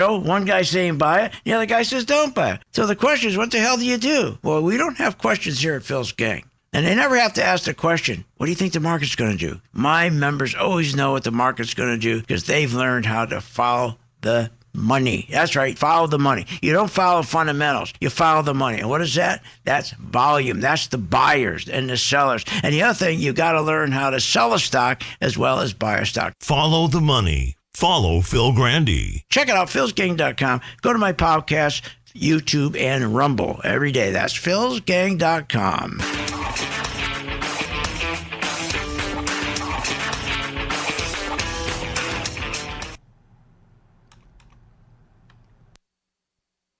One guy saying buy it, the other guy says don't buy it. So the question is, what the hell do you do? Well, we don't have questions here at Phil's Gang. And they never have to ask the question, what do you think the market's going to do? My members always know what the market's going to do because they've learned how to follow the money. That's right, follow the money. You don't follow fundamentals, you follow the money. And what is that? That's volume. That's the buyers and the sellers. And the other thing, you got to learn how to sell a stock as well as buy a stock. Follow the money. Follow Phil Grandy. Check it out, philsgang.com. Go to my podcast, YouTube, and Rumble every day. That's philsgang.com.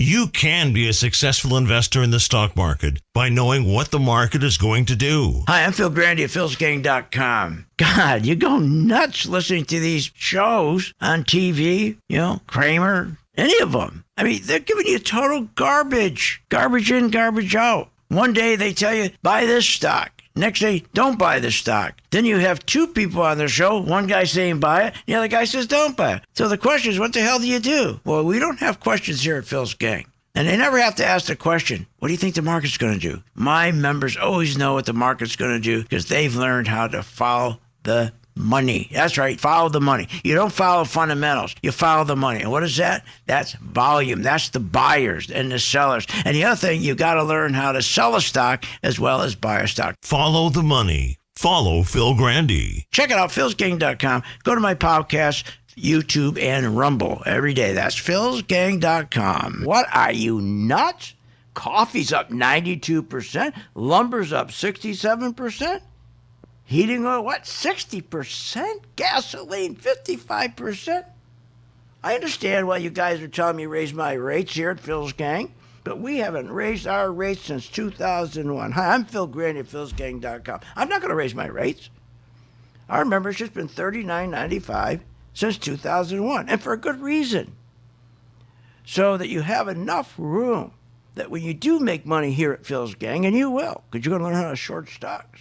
You can be a successful investor in the stock market by knowing what the market is going to do. Hi, I'm Phil Grandy at philsgang.com. God, you go nuts listening to these shows on TV, Kramer, any of them. I mean, they're giving you total garbage. Garbage in, garbage out. One day they tell you, buy this stock. Next day, don't buy this stock. Then you have two people on the show, one guy saying buy it, the other guy says don't buy it. So the question is, what the hell do you do? Well, we don't have questions here at Phil's Gang. And they never have to ask the question, what do you think the market's going to do? My members always know what the market's going to do because they've learned how to follow the money. That's right, follow the money. You don't follow fundamentals, you follow the money. And what is that? That's volume. That's the buyers and the sellers. And the other thing, you got to learn how to sell a stock as well as buy a stock. Follow the money. Follow Phil Grandy. Check it out, philsgang.com. Go to my podcast, YouTube, and Rumble every day. That's philsgang.com. What, are you nuts? Coffee's up 92%, lumber's up 67%. Heating oil, 60%? Gasoline, 55%? I understand why you guys are telling me to raise my rates here at Phil's Gang, but we haven't raised our rates since 2001. Hi, I'm Phil Grandy at philsgang.com. I'm not going to raise my rates. Our membership's been $39.95 since 2001, and for a good reason. So that you have enough room that when you do make money here at Phil's Gang, and you will, because you're going to learn how to short stocks,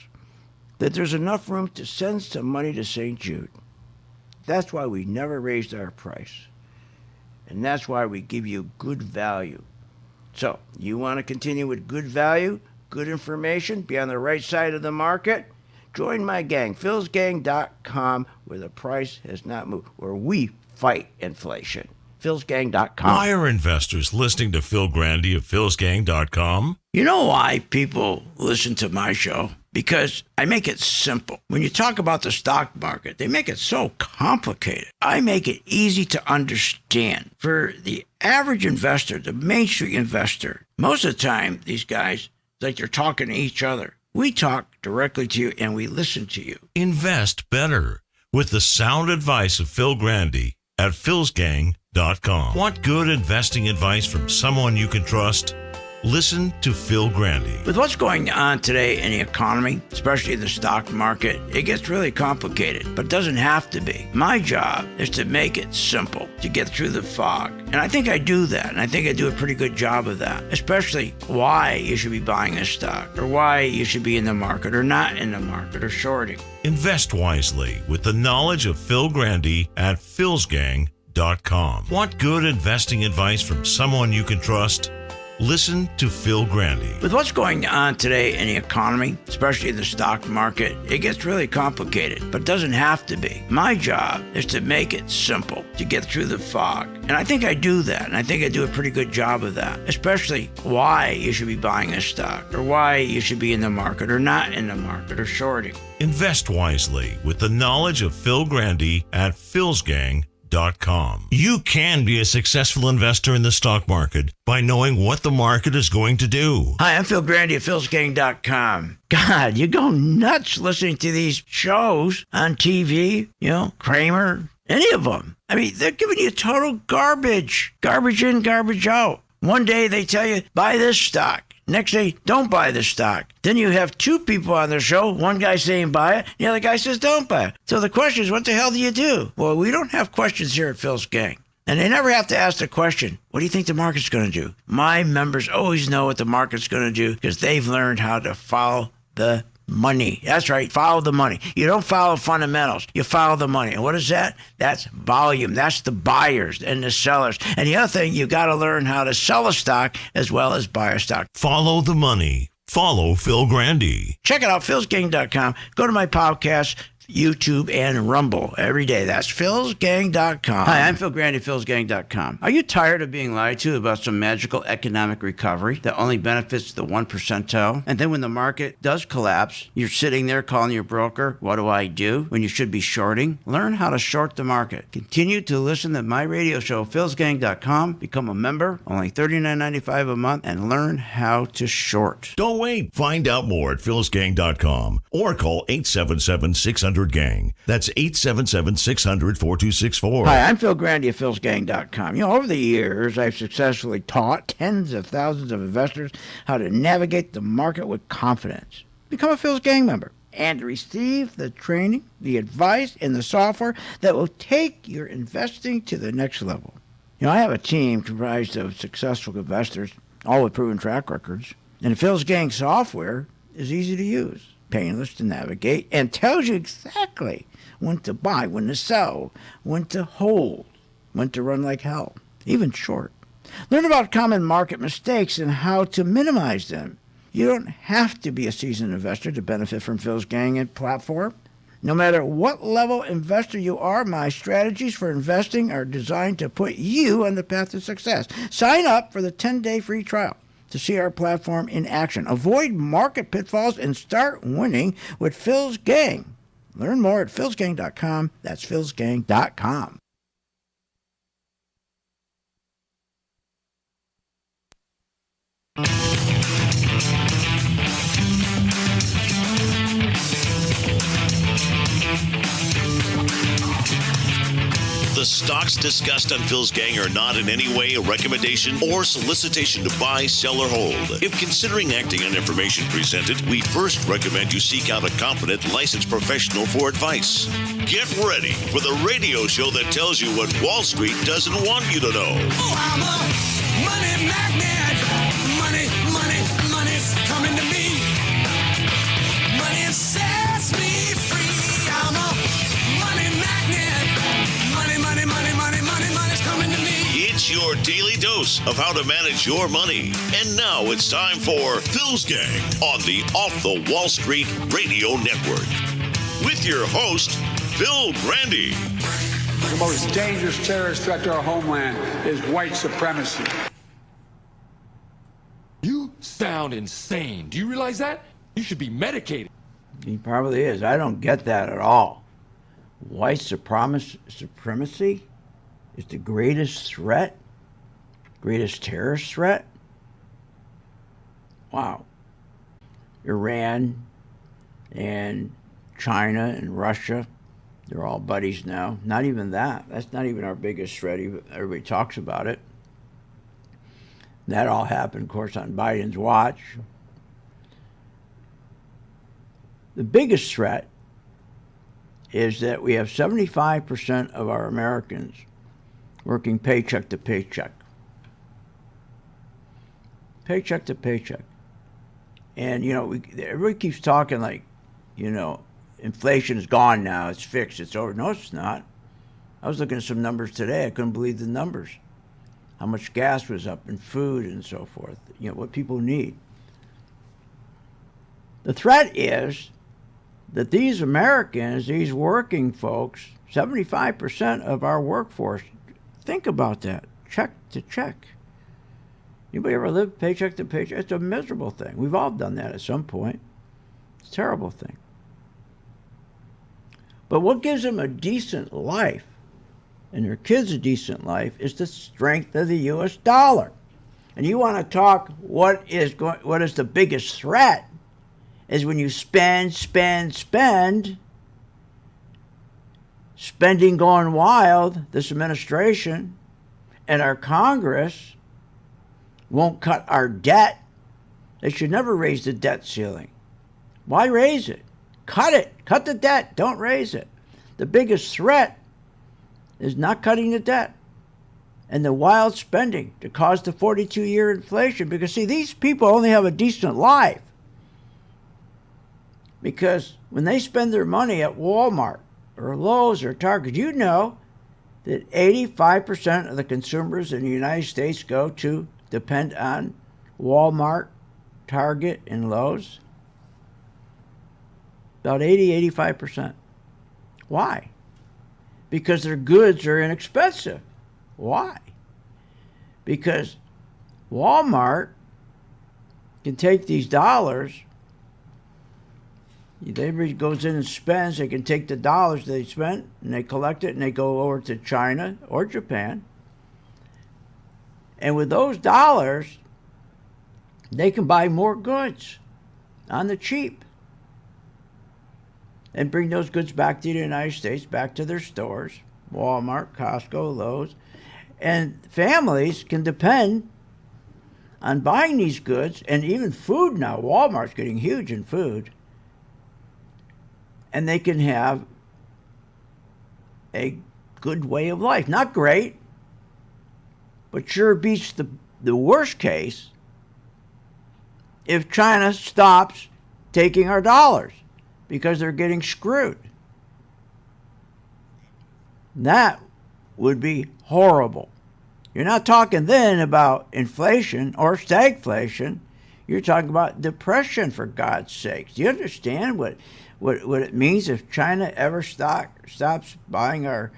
that there's enough room to send some money to St. Jude. That's why we never raised our price. And that's why we give you good value. So, you want to continue with good value, good information, be on the right side of the market? Join my gang, philsgang.com, where the price has not moved, where we fight inflation. philsgang.com. Why are investors listening to Phil Grandy of philsgang.com? You know why people listen to my show? Because I make it simple. When you talk about the stock market, they make it so complicated. I make it easy to understand. For the average investor, the Main Street investor, most of the time, these guys, like they're talking to each other. We talk directly to you and we listen to you. Invest better with the sound advice of Phil Grandy at philsgang.com. Want good investing advice from someone you can trust? Listen to Phil Grandy. With what's going on today in the economy, especially the stock market, it gets really complicated, but it doesn't have to be. My job is to make it simple, to get through the fog. And I think I do that, and I think I do a pretty good job of that, especially why you should be buying a stock, or why you should be in the market, or not in the market, or shorting. Invest wisely with the knowledge of Phil Grandy at philsgang.com. Want good investing advice from someone you can trust? Listen to Phil Grandy. With what's going on today in the economy, especially the stock market, it gets really complicated, but it doesn't have to be. My job is to make it simple, to get through the fog. And I think I do that, and I think I do a pretty good job of that, especially why you should be buying a stock, or why you should be in the market, or not in the market, or shorting. Invest wisely with the knowledge of Phil Grandy at philsgang.com. You can be a successful investor in the stock market by knowing what the market is going to do. Hi, I'm Phil Grandy at philsgang.com. God, you go nuts listening to these shows on TV, Kramer, any of them. I mean, they're giving you total garbage. Garbage in, garbage out. One day they tell you, buy this stock. Next day, don't buy the stock. Then you have two people on the show, one guy saying buy it, the other guy says don't buy it. So the question is, what the hell do you do? Well, we don't have questions here at Phil's Gang. And they never have to ask the question, what do you think the market's going to do? My members always know what the market's going to do because they've learned how to follow the money. That's right. Follow the money. You don't follow fundamentals. You follow the money. And what is that? That's volume. That's the buyers and the sellers. And the other thing, you got to learn how to sell a stock as well as buy a stock. Follow the money. Follow Phil Grandy. Check it out, philsgang.com. Go to my podcast, YouTube, and Rumble every day. That's philsgang.com. Hi, I'm Phil Grandy, philsgang.com. Are you tired of being lied to about some magical economic recovery that only benefits the 1%? And then when the market does collapse, you're sitting there calling your broker, what do I do? When you should be shorting? Learn how to short the market. Continue to listen to my radio show, philsgang.com. Become a member, only $39.95 a month, and learn how to short. Don't wait. Find out more at philsgang.com or call 877-600-GANG. That's 877-600-4264. Hi, I'm Phil Grandy of philsgang.com. You know, over the years, I've successfully taught tens of thousands of investors how to navigate the market with confidence. Become a Phil's Gang member and receive the training, the advice, and the software that will take your investing to the next level. You know, I have a team comprised of successful investors, all with proven track records. And Phil's Gang software is easy to use, painless to navigate, and tells you exactly when to buy, when to sell, when to hold, when to run like hell, even short. Learn about common market mistakes and how to minimize them. You don't have to be a seasoned investor to benefit from Phil's Gang and platform. No matter what level investor you are, my strategies for investing are designed to put you on the path to success. Sign up for the 10-day free trial to see our platform in action. Avoid market pitfalls and start winning with Phil's Gang. Learn more at philsgang.com. That's philsgang.com. The stocks discussed on Phil's Gang are not in any way a recommendation or solicitation to buy, sell, or hold. If considering acting on information presented, we first recommend you seek out a competent, licensed professional for advice. Get ready for the radio show that tells you what Wall Street doesn't want you to know. Oh, I'm a money magnet. Money's coming to me. Money sets me free. I'm a money magnet. Money's coming to me. It's your daily dose of how to manage your money. And now it's time for Phil's Gang on the Off the Wall Street Radio Network. With your host, Phil Grandy. The most dangerous terrorist threat to our homeland is white supremacy. You sound insane. Do you realize that? You should be medicated. He probably is. I don't get that at all. White supremacy is the greatest threat? Greatest terrorist threat? Wow. Iran and China and Russia, they're all buddies now. Not even that. That's not even our biggest threat. Everybody talks about it. That all happened, of course, on Biden's watch. The biggest threat is that we have 75% of our Americans working paycheck to paycheck. Paycheck to paycheck. And, you know, everybody keeps talking like, you know, inflation is gone now, it's fixed, it's over. No, it's not. I was looking at some numbers today. I couldn't believe the numbers. How much gas was up and food and so forth. You know, what people need. The threat is that these Americans, these working folks, 75% of our workforce, think about that, check to check. Anybody ever live paycheck to paycheck? It's a miserable thing. We've all done that at some point. It's a terrible thing. But what gives them a decent life and their kids a decent life is the strength of the U.S. dollar. And you want to talk what is the biggest threat is when you spending going wild, this administration and our Congress won't cut our debt. They should never raise the debt ceiling. Why raise it? Cut it. Cut the debt. Don't raise it. The biggest threat is not cutting the debt and the wild spending to cause the 42-year inflation. Because, see, these people only have a decent life Because when they spend their money at Walmart or Lowe's or Target, you know that 85% of the consumers in the United States depend on Walmart, Target, and Lowe's? About 85%. Why? Because their goods are inexpensive. Why? Because Walmart can take these dollars, everybody goes in and spends, they can take the dollars they spent and they collect it and they go over to China or Japan. And with those dollars, they can buy more goods on the cheap and bring those goods back to the United States, back to their stores, Walmart, Costco, Lowe's. And families can depend on buying these goods, and even food now. Walmart's getting huge in food. And they can have a good way of life. Not great, but sure beats the worst case if China stops taking our dollars because they're getting screwed. That would be horrible. You're not talking then about inflation or stagflation. You're talking about depression, for God's sakes. Do you understand what it means if China ever stops buying our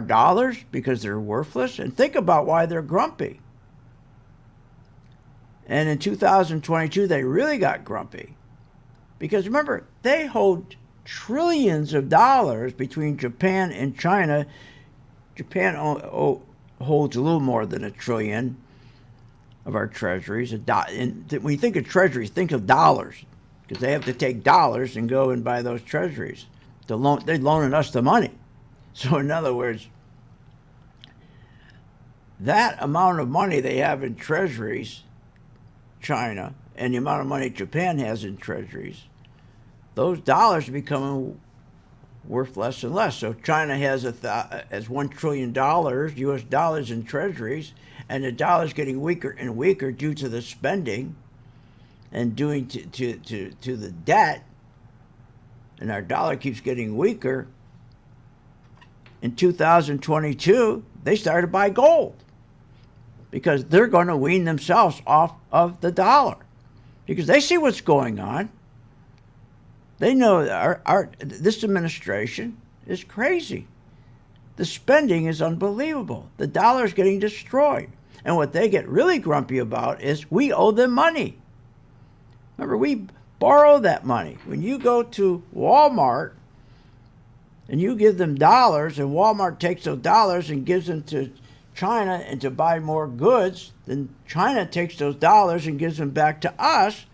dollars because they're worthless? And think about why they're grumpy. And in 2022, they really got grumpy. Because remember, they hold trillions of dollars between Japan and China. Japan holds a little more than $1 trillion of our treasuries. And when you think of treasuries, think of dollars, because they have to take dollars and go and buy those treasuries. They're loaning us the money. So in other words, that amount of money they have in treasuries, China, and the amount of money Japan has in treasuries, those dollars are becoming worth less and less. So China has $1 trillion U.S. dollars in treasuries, and the dollar's getting weaker and weaker due to the spending and doing to the debt, and our dollar keeps getting weaker. In 2022, they started to buy gold because they're going to wean themselves off of the dollar because they see what's going on. They know this administration is crazy. The spending is unbelievable. The dollar is getting destroyed. And what they get really grumpy about is we owe them money. Remember, we borrow that money. When you go to Walmart and you give them dollars, and Walmart takes those dollars and gives them to China and to buy more goods, then China takes those dollars and gives them back to us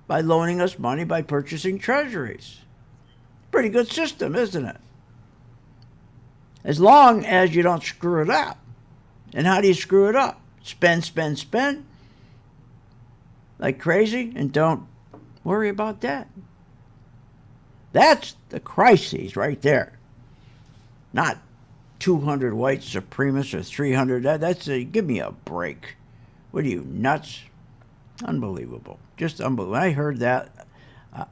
by loaning us money by purchasing treasuries. Pretty good system, isn't it? As long as you don't screw it up. And how do you screw it up? Spend like crazy and don't worry about that. That's the crises right there. Not 200 white supremacists or 300. Give me a break. What are you, nuts? Unbelievable. Just unbelievable. When I heard that,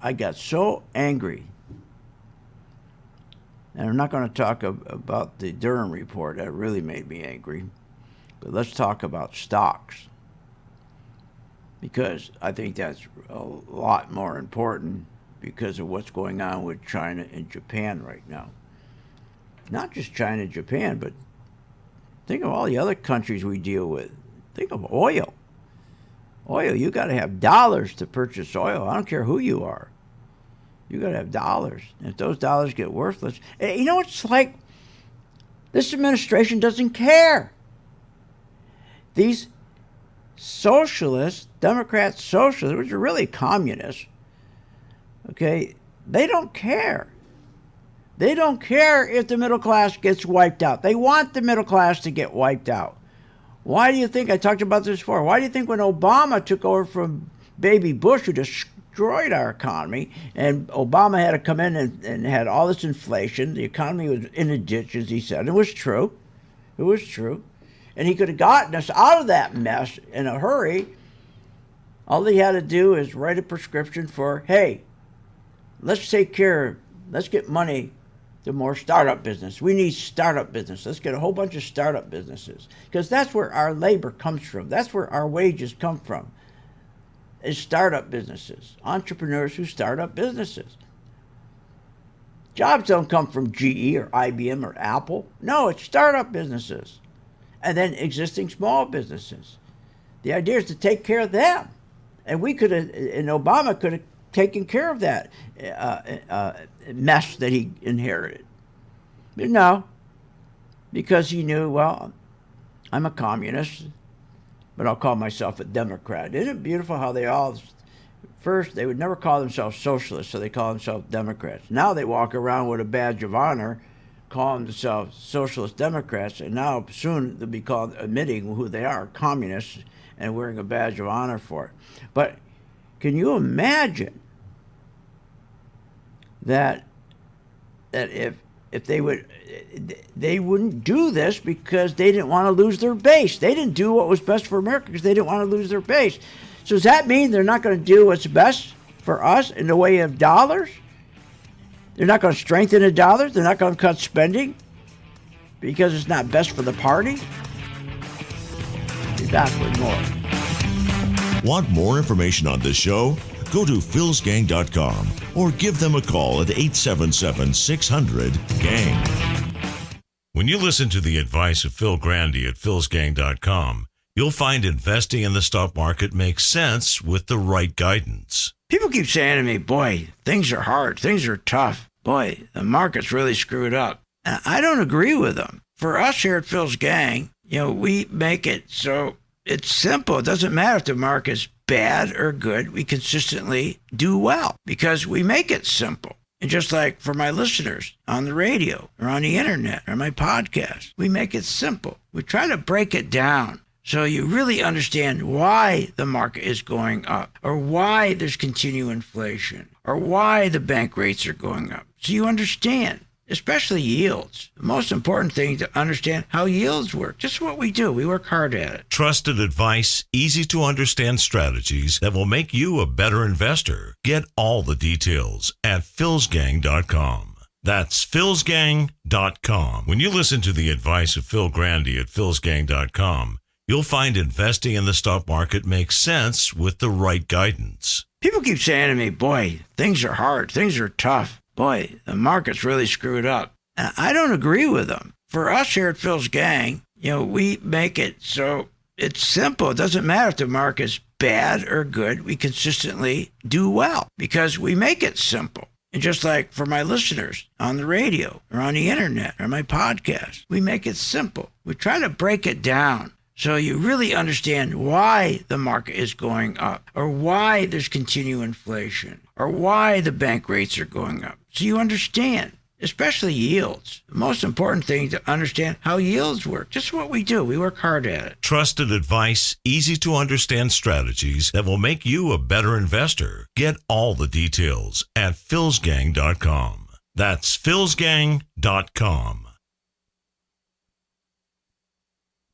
I got so angry. And I'm not going to talk about the Durham report. That really made me angry. But let's talk about stocks. Because I think that's a lot more important because of what's going on with China and Japan right now. Not just China and Japan, but think of all the other countries we deal with. Think of oil. Oil, you got to have dollars to purchase oil. I don't care who you are. You got to have dollars. And if those dollars get worthless, you know, it's like this administration doesn't care. These socialists, Democrat socialists, which are really communists, okay, they don't care. They don't care if the middle class gets wiped out. They want the middle class to get wiped out. Why do you think, I talked about this before, why do you think when Obama took over from baby Bush, who destroyed our economy, and Obama had to come in and had all this inflation, the economy was in a ditch, as he said. It was true. It was true. And he could have gotten us out of that mess in a hurry. All he had to do is write a prescription for, hey, let's get money to more startup business. We need startup business. Let's get a whole bunch of startup businesses. Because that's where our labor comes from. That's where our wages come from, is startup businesses. Entrepreneurs who start up businesses. Jobs don't come from GE or IBM or Apple. No, it's startup businesses. And then existing small businesses. The idea is to take care of them. And we could have, and Obama could have taken care of that mess that he inherited. But no, because he knew, well, I'm a communist, but I'll call myself a Democrat. Isn't it beautiful how they all, first, they would never call themselves socialists, so they call themselves Democrats. Now they walk around with a badge of honor, calling themselves socialist Democrats, and now soon they'll be called, admitting who they are, communists, and wearing a badge of honor for it. But can you imagine that if they wouldn't do this because they didn't want to lose their base. They didn't do what was best for America because they didn't want to lose their base. So does that mean they're not going to do what's best for us in the way of dollars? They're not going to strengthen the dollar? They're not going to cut spending because it's not best for the party? Be back with more. Want more information on this show? Go to philsgang.com or give them a call at 877-600-GANG. When you listen to the advice of Phil Grandy at philsgang.com, you'll find investing in the stock market makes sense with the right guidance. People keep saying to me, boy, things are hard, things are tough. Boy, the market's really screwed up. And I don't agree with them. For us here at Phil's Gang, we make it so it's simple. It doesn't matter if the market's bad or good. We consistently do well because we make it simple. And just like for my listeners on the radio or on the internet or my podcast, we make it simple. We try to break it down so you really understand why the market is going up or why there's continued inflation or why the bank rates are going up. So you understand. Especially yields. The most important thing to understand how yields work. Just what we do. We work hard at it. Trusted advice, easy to understand strategies that will make you a better investor. Get all the details at philsgang.com. That's philsgang.com. When you listen to the advice of Phil Grandy at philsgang.com, you'll find investing in the stock market makes sense with the right guidance. People keep saying to me, boy, things are hard, things are tough. Boy, the market's really screwed up. And I don't agree with them. For us here at Phil's Gang, we make it so it's simple. It doesn't matter if the market's bad or good. We consistently do well because we make it simple. And just like for my listeners on the radio or on the internet or my podcast, we make it simple. We try to break it down so you really understand why the market is going up or why there's continued inflation or why the bank rates are going up. So you understand, especially yields. The most important thing to understand how yields work. Just what we do. We work hard at it. Trusted advice, easy to understand strategies that will make you a better investor. Get all the details at philsgang.com. That's philsgang.com.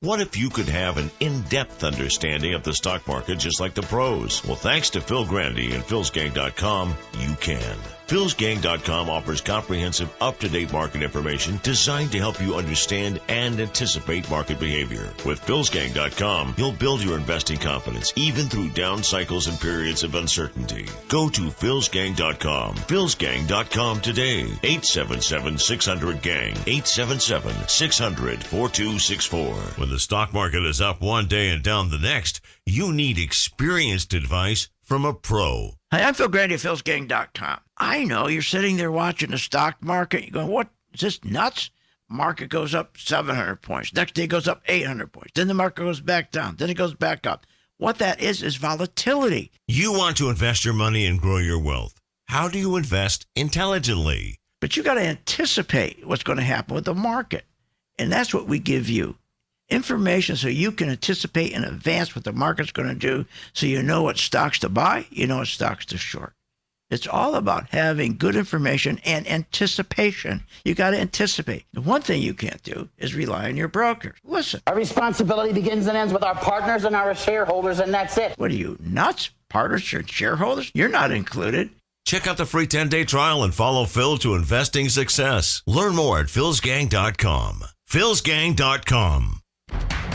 What if you could have an in-depth understanding of the stock market just like the pros? Well, thanks to Phil Grandy and philsgang.com, you can. philsgang.com offers comprehensive, up-to-date market information designed to help you understand and anticipate market behavior. With philsgang.com, you'll build your investing confidence even through down cycles and periods of uncertainty. Go to philsgang.com. philsgang.com today. 877-600-GANG. 877-600-4264. When the stock market is up one day and down the next, you need experienced advice from a pro. Hi, I'm Phil Grandy of philsgang.com. I know you're sitting there watching the stock market. You're going, what? Is this nuts? Market goes up 700 points. Next day it goes up 800 points. Then the market goes back down. Then it goes back up. What that is volatility. You want to invest your money and grow your wealth. How do you invest intelligently? But you got to anticipate what's going to happen with the market. And that's what we give you. Information so you can anticipate in advance what the market's going to do so you know what stocks to buy, you know what stocks to short. It's all about having good information and anticipation. You got to anticipate. The one thing you can't do is rely on your brokers. Listen. Our responsibility begins and ends with our partners and our shareholders, and that's it. What are you, nuts? Partners and shareholders? You're not included. Check out the free 10-day trial and follow Phil to investing success. Learn more at philsgang.com. philsgang.com.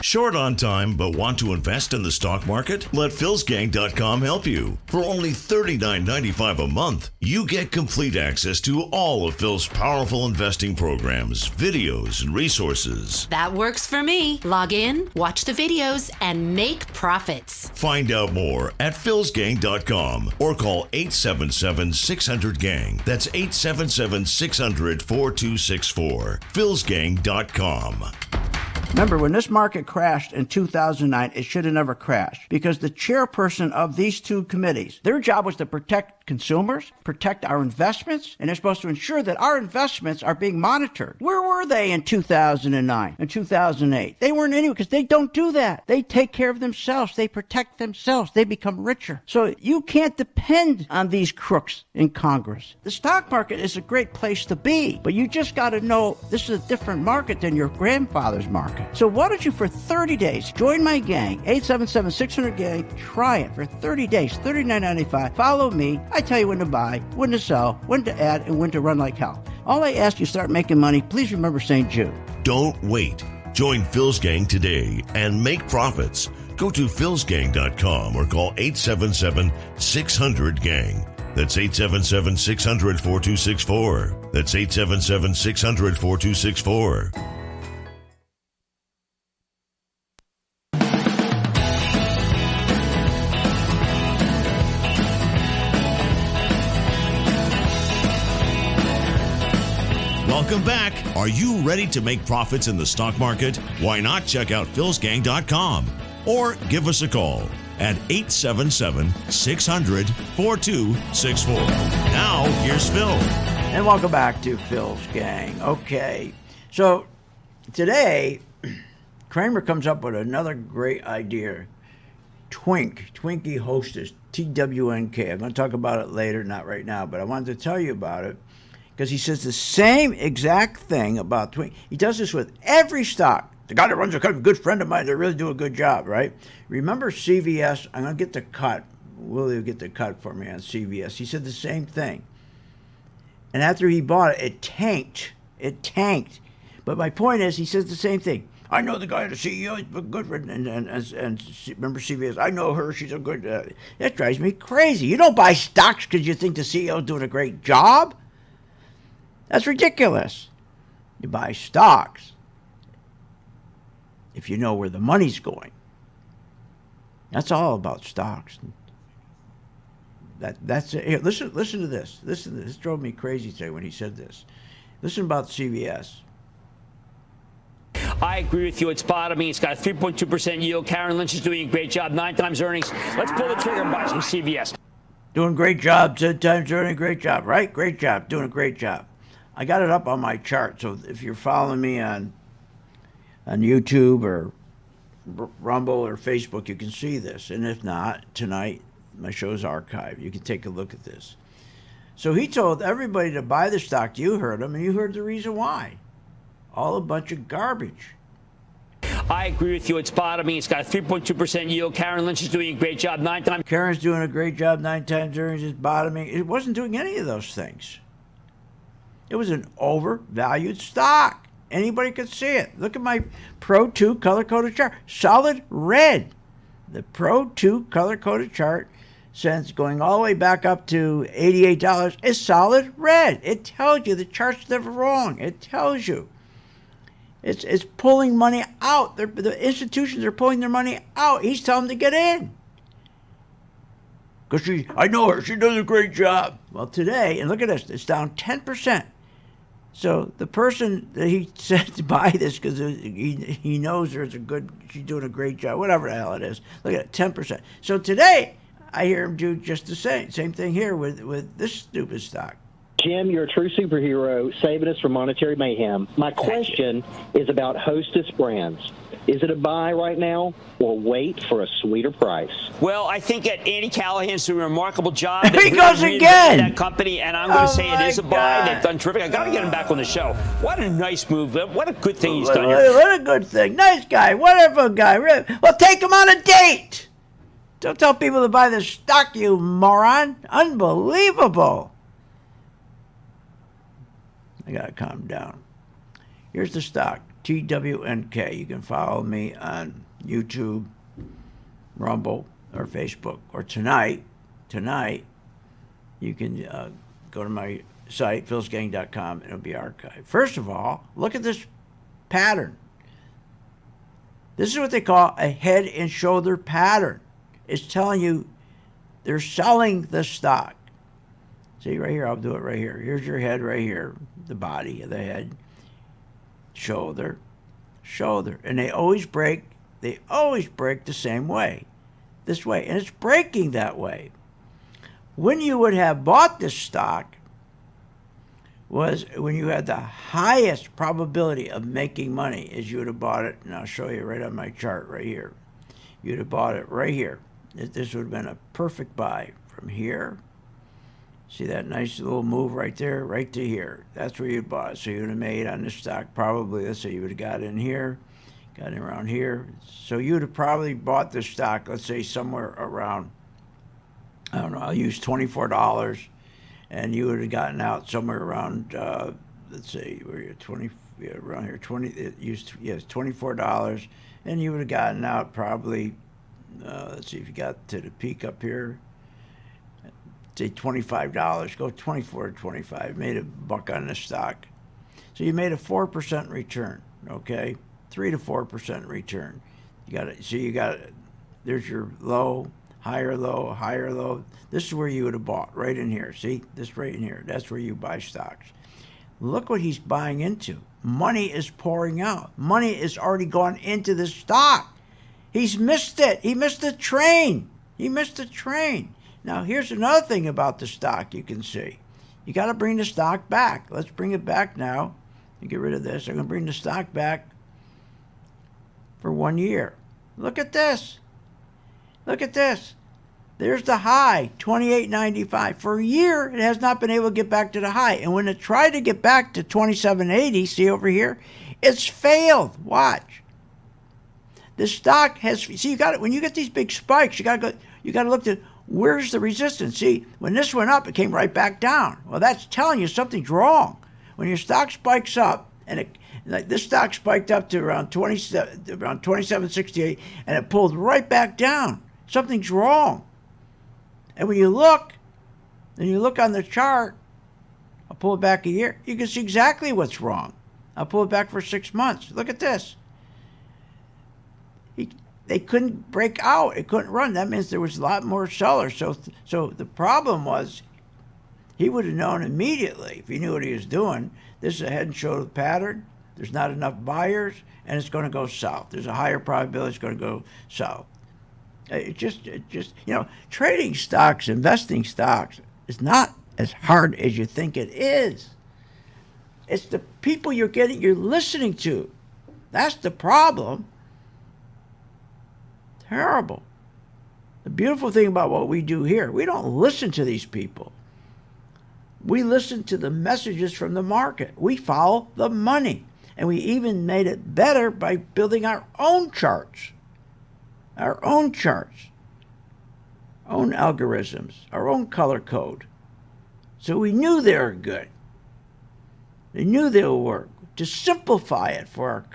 Short on time but want to invest in the stock market? Let philsgang.com help you. For only $39.95 a month, you get complete access to all of Phil's powerful investing programs, videos, and resources. That works for me. Log in, watch the videos, and make profits. Find out more at philsgang.com or call 877-600-GANG. That's 877-600-4264. philsgang.com. Remember, when this market crashed in 2009, it should have never crashed because the chairperson of these two committees, their job was to protect consumers, protect our investments, and they're supposed to ensure that our investments are being monitored. Where were they in 2009 and 2008? They weren't anywhere because they don't do that. They take care of themselves. They protect themselves. They become richer. So you can't depend on these crooks in Congress. The stock market is a great place to be, but you just got to know this is a different market than your grandfather's market. So why don't you, for 30 days, join my gang, 877-600-GANG, try it for 30 days, $39.95. Follow me. I tell you when to buy, when to sell, when to add, and when to run like hell. All I ask you, start making money. Please remember St. Jude. Don't wait. Join Phil's Gang today and make profits. Go to philsgang.com or call 877-600-GANG. That's 877-600-4264. That's 877-600-4264. Welcome back. Are you ready to make profits in the stock market? Why not check out philsgang.com or give us a call at 877-600-4264. Now, here's Phil. And welcome back to Phil's Gang. Okay, so today, Kramer comes up with another great idea. Twinkie Hostess, TWNK. I'm going to talk about it later, not right now, but I wanted to tell you about it because he says the same exact thing about Twinkie. He does this with every stock. The guy that runs a company, a good friend of mine, they really do a good job, right? Remember CVS? I'm going to get the cut. Will you get the cut for me on CVS? He said the same thing. And after he bought it, it tanked. It tanked. But my point is, he says the same thing. I know the guy, the CEO, he's a good friend. And remember CVS? I know her. She's a good... that drives me crazy. You don't buy stocks because you think the CEO is doing a great job. That's ridiculous. You buy stocks if you know where the money's going. That's all about stocks. That's it. Here, listen to this. Listen to this. This drove me crazy today when he said this. Listen about CVS. I agree with you. It's bottoming. It's got a 3.2% yield. Karen Lynch is doing a great job. 9 times earnings. Let's pull the trigger and buy some CVS. Doing a great job. 10 times earning, great job, right? Great job. Doing a great job. I got it up on my chart, so if you're following me on YouTube or Rumble or Facebook, you can see this. And if not, tonight, my show's archived. You can take a look at this. So he told everybody to buy the stock. You heard him, and you heard the reason why. All a bunch of garbage. I agree with you. It's bottoming. It's got a 3.2% yield. Karen Lynch is doing a great job. 9 times. Karen's doing a great job. 9 times earnings is bottoming. It wasn't doing any of those things. It was an overvalued stock. Anybody could see it. Look at my Pro 2 color-coded chart. Solid red. The Pro 2 color-coded chart, since going all the way back up to $88, is solid red. It tells you the chart's never wrong. It tells you. It's pulling money out. The institutions are pulling their money out. He's telling them to get in. Because I know her. She does a great job. Well, today, and look at this. It's down 10%. So the person that he said to buy this because he knows she's doing a great job, whatever the hell it is. Look at it, 10%. So today, I hear him do just the same thing here with this stupid stock. Jim, you're a true superhero, saving us from monetary mayhem. My question is about Hostess Brands. Is it a buy right now or wait for a sweeter price? Well, I think that Andy Callahan's doing a remarkable job. He goes again. That company, and I'm going to say it is a buy. God. They've done terrific. I got to get him back on the show. What a nice move. What a good thing he's done here. What a good thing. Nice guy. Wonderful guy. Really. Well, take him on a date. Don't tell people to buy the stock, you moron. Unbelievable. I got to calm down. Here's the stock. TWNK. You can follow me on YouTube, Rumble, or Facebook. Or tonight, you can go to my site, philsgang.com, and it'll be archived. First of all, look at this pattern. This is what they call a head and shoulder pattern. It's telling you they're selling the stock. See right here, I'll do it right here. Here's your head right here, the body of the head. Shoulder, and they always break the same way, this way, and it's breaking that way. When you would have bought this stock was when you had the highest probability of making money, as you would have bought it, and I'll show you right on my chart right here. You'd have bought it right here. This would have been a perfect buy from here. See that nice little move right there, right to here. That's where you bought it. So you would have made on this stock probably, let's say you would have got in here, got in around here. So you would have probably bought this stock, let's say somewhere around, I don't know, I'll use $24, and you would have gotten out somewhere around, let's say, where you're 20, yeah, around here, 20, it used, yes, $24, and you would have gotten out probably, let's see if you got to the peak up here, say $25, go 24 to 25, made a buck on this stock. So you made a 4% return, okay? 3 to 4% return. You got it. So you got it. There's your low, higher low, higher low. This is where you would have bought, right in here. See, this right in here. That's where you buy stocks. Look what he's buying into. Money is pouring out. Money is already gone into the stock. He's missed it. He missed the train. He missed the train. Now, here's another thing about the stock you can see. You got to bring the stock back. Let's bring it back now. You get rid of this. I'm going to bring the stock back for 1 year. Look at this. Look at this. There's the high, 28.95. For a year, it has not been able to get back to the high. And when it tried to get back to 27.80, see over here, it's failed. Watch. The stock has, see, you got it. When you get these big spikes, you got to look at, where's the resistance? See, when this went up, it came right back down. Well, that's telling you something's wrong. When your stock spikes up, and like this stock spiked up to around 27.68, and it pulled right back down. Something's wrong. And when you look, and you look on the chart, I'll pull it back a year, you can see exactly what's wrong. I'll pull it back for 6 months. Look at this. They couldn't break out. It couldn't run. That means there was a lot more sellers. So the problem was he would have known immediately if he knew what he was doing. This is a head and shoulder pattern. There's not enough buyers, and it's going to go south. There's a higher probability it's going to go south. It just, trading stocks, investing stocks is not as hard as you think it is. It's the people you're listening to. That's the problem. Terrible. The beautiful thing about what we do here, we don't listen to these people. We listen to the messages from the market. We follow the money. And we even made it better by building our own charts. Our own charts. Own algorithms. Our own color code. So we knew they were good. They knew they would work. To simplify it for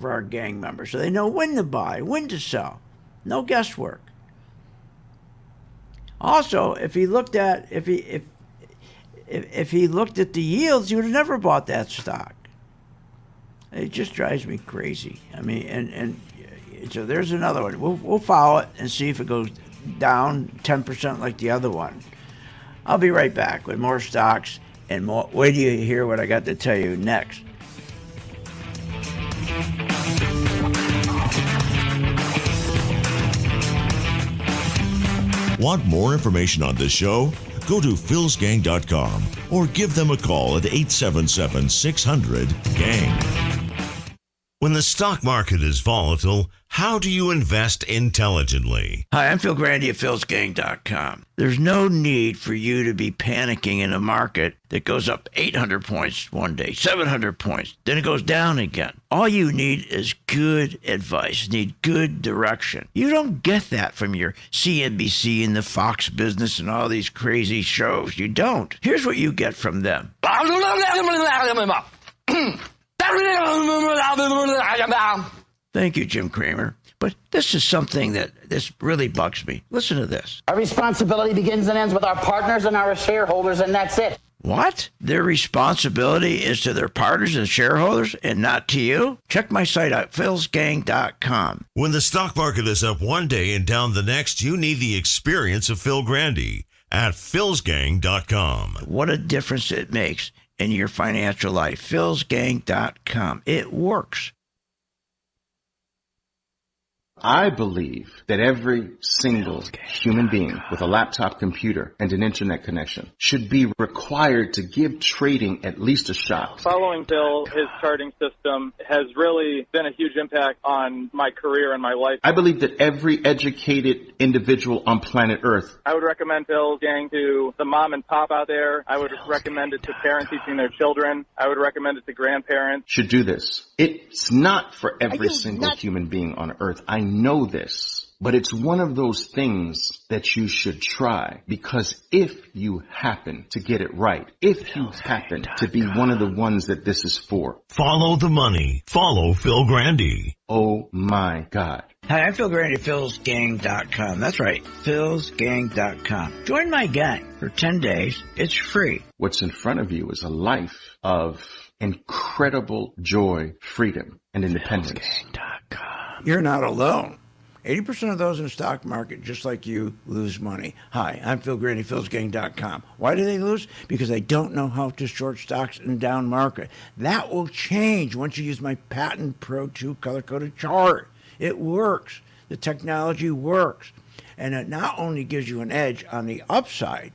our gang members, so they know when to buy, when to sell, no guesswork. Also, if he looked at the yields, he would have never bought that stock. It just drives me crazy. I mean, and so there's another one. We'll follow it and see if it goes down 10% like the other one. I'll be right back with more stocks and more. Wait till you hear what I got to tell you next. Want more information on this show? Go to philsgang.com or give them a call at 877-600-GANG. When the stock market is volatile, how do you invest intelligently? Hi, I'm Phil Grandy at philsgang.com. There's no need for you to be panicking in a market that goes up 800 points one day, 700 points, then it goes down again. All you need is good advice, need good direction. You don't get that from your CNBC and the Fox Business and all these crazy shows. You don't. Here's what you get from them. Thank you, Jim Cramer. But this is something this really bugs me. Listen to this. Our responsibility begins and ends with our partners and our shareholders, and that's it. What? Their responsibility is to their partners and shareholders and not to you? Check my site out, philsgang.com. When the stock market is up one day and down the next, you need the experience of Phil Grandy at philsgang.com. What a difference it makes in your financial life. philsgang.com. It works. I believe that every single human being with a laptop computer and an internet connection should be required to give trading at least a shot. Following Phil, his charting system has really been a huge impact on my career and my life. I believe that every educated individual on planet Earth. I would recommend Phil's gang to the mom and pop out there. I would recommend it to parents teaching their children. I would recommend it to grandparents. Should do this. It's not for every single human being on Earth. I know this, but it's one of those things that you should try, because if you happen to get it right, if you happen to be one of the ones that this is for. Follow the money. Follow Phil Grandy. Oh my God. Hi, I'm Phil Grandy at philsgang.com. That's right, philsgang.com. Join my gang for 10 days. It's free. What's in front of you is a life of incredible joy, freedom, and independence. philsgang.com. You're not alone. 80% of those in the stock market, just like you, lose money. Hi, I'm Phil Grandy, philsgang.com. Why do they lose? Because they don't know how to short stocks in a down market. That will change once you use my patent Pro 2 color-coded chart. It works. The technology works. And it not only gives you an edge on the upside,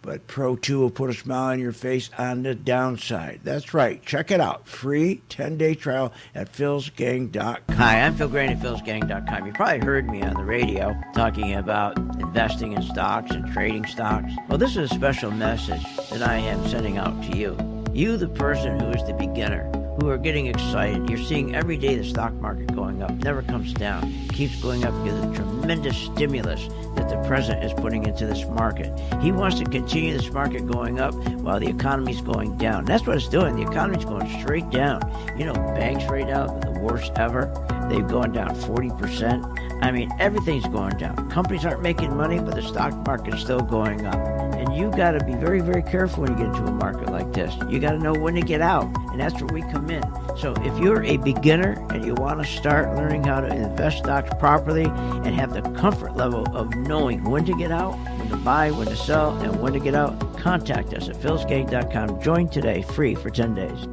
but Pro 2 will put a smile on your face on the downside. That's right. Check it out. Free 10-day trial at philsgang.com. Hi, I'm Phil Grandy at philsgang.com. You probably heard me on the radio talking about investing in stocks and trading stocks. Well, this is a special message that I am sending out to you. You, the person who is the beginner, who are getting excited. You're seeing every day the stock market going up, never comes down, keeps going up because of the tremendous stimulus that the president is putting into this market. He wants to continue this market going up while the economy's going down. That's what it's doing. The economy's going straight down. You know, banks right now are the worst ever. They've gone down 40%. I mean, everything's going down. Companies aren't making money, but the stock market is still going up. And you got to be very, very careful when you get into a market like this. You got to know when to get out, and that's where we come in. So if you're a beginner and you want to start learning how to invest stocks properly and have the comfort level of knowing when to get out, when to buy, when to sell, and when to get out, contact us at philsgang.com. Join today, free for 10 days.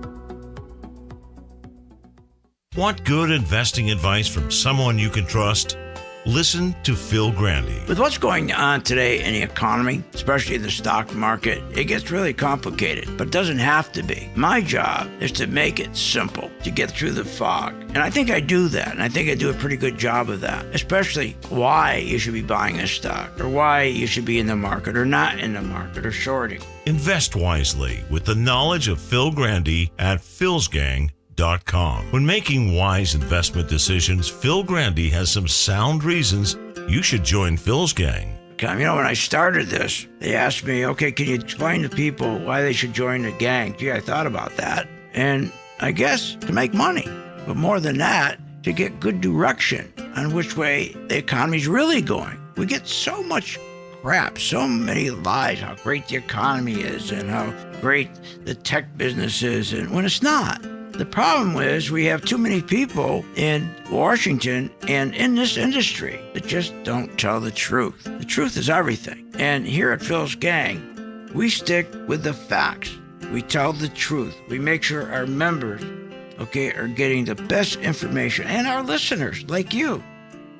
Want good investing advice from someone you can trust? Listen to Phil Grandy. With what's going on today in the economy, especially in the stock market, it gets really complicated, but it doesn't have to be. My job is to make it simple, to get through the fog. And I think I do that, and I think I do a pretty good job of that, especially why you should be buying a stock, or why you should be in the market or not in the market, or shorting. Invest wisely with the knowledge of Phil Grandy at philsgang.com. When making wise investment decisions, Phil Grandy has some sound reasons you should join Phil's gang. You know, when I started this, they asked me, okay, can you explain to people why they should join the gang? Gee, I thought about that. And I guess to make money. But more than that, to get good direction on which way the economy's really going. We get so much crap, so many lies, how great the economy is and how great the tech business is, and when it's not. The problem is we have too many people in Washington and in this industry that just don't tell the truth. The truth is everything. And here at Phil's Gang, we stick with the facts. We tell the truth. We make sure our members, are getting the best information, and our listeners, like you.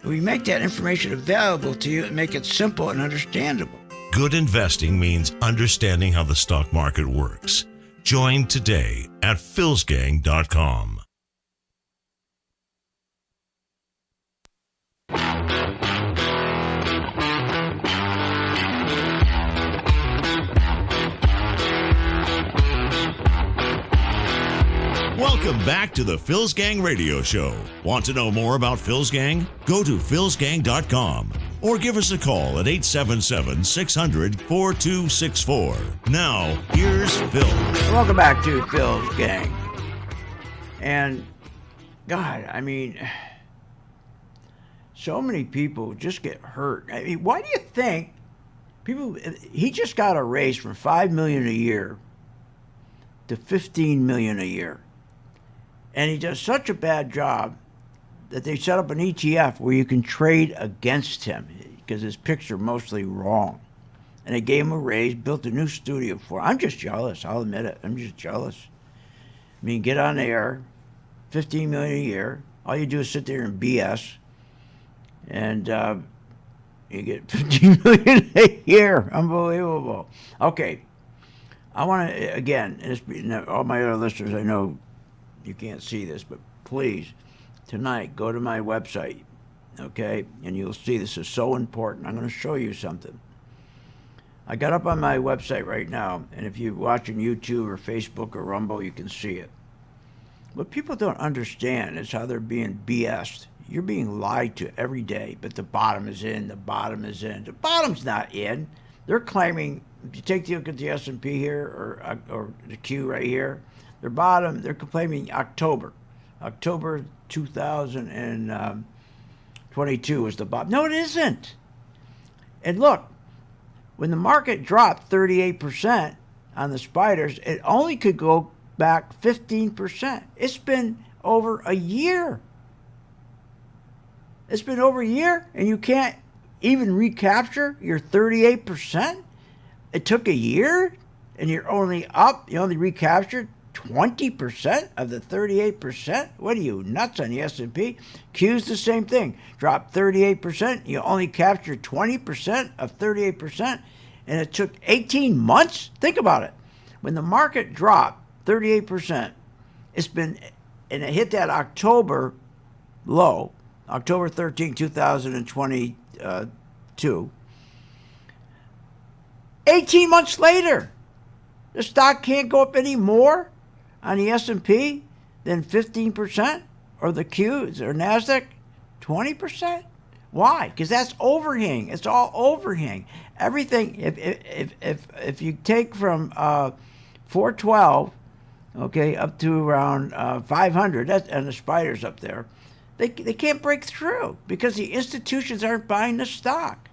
We make that information available to you and make it simple and understandable. Good investing means understanding how the stock market works. Join today at philsgang.com. Welcome back to the philsgang Radio Show. Want to know more about philsgang? Go to philsgang.com or give us a call at 877-600-4264. Now, here's Phil. Welcome back to Phil's Gang. And, God, I mean, so many people just get hurt. I mean, why do you think people, he just got a raise from $5 million a year to $15 million a year. And he does such a bad job that they set up an ETF where you can trade against him because his picks are mostly wrong. And they gave him a raise, built a new studio for him. I'm just jealous. I'll admit it. I'm just jealous. I mean, get on the air, $15 million a year. All you do is sit there and BS. And you get $15 million a year. Unbelievable. Okay. I want to, again, all my other listeners, I know you can't see this, but please, tonight, go to my website, okay? And you'll see this is so important. I'm going to show you something. I got up on my website right now, and if you're watching YouTube or Facebook or Rumble, you can see it. What people don't understand is how they're being BS'd. You're being lied to every day, but the bottom is in, the bottom is in. The bottom's not in. They're claiming, if you take a look at the S&P here or the Q right here, their bottom, they're claiming October 2022 was the bottom. No, it isn't. And look, when the market dropped 38% on the spiders, it only could go back 15%. It's been over a year. It's been over a year, and you can't even recapture your 38%? It took a year, and you only recaptured 20% of the 38%? What are you, nuts on the S&P? Q's the same thing. Dropped 38%. You only captured 20% of 38%. And it took 18 months? Think about it. When the market dropped 38%, and it hit that October low, October 13, 2022. 18 months later, the stock can't go up any more on the S&P than 15%, or the Qs or NASDAQ 20%. Why? Because that's overhang. It's all overhang. Everything. If you take from 412, okay, up to around 500, and the spiders up there, they can't break through because the institutions aren't buying the stock.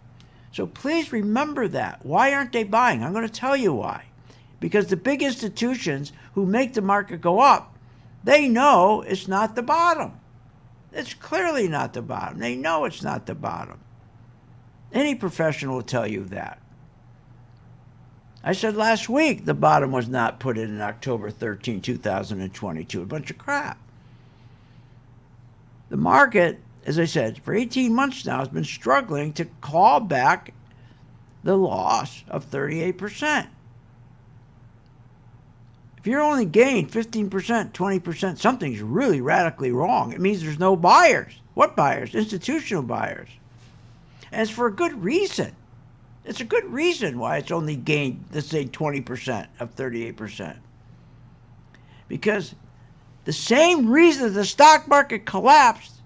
So please remember that. Why aren't they buying? I'm going to tell you why. Because the big institutions who make the market go up, they know it's not the bottom. It's clearly not the bottom. They know it's not the bottom. Any professional will tell you that. I said last week the bottom was not put in October 13, 2022. A bunch of crap. The market, as I said, for 18 months now has been struggling to claw back the loss of 38%. If you're only gained 15%, 20%, something's really radically wrong. It means there's no buyers. What buyers? Institutional buyers. And it's for a good reason. It's a good reason why it's only gained, let's say, 20% of 38%. Because the same reason the stock market collapsed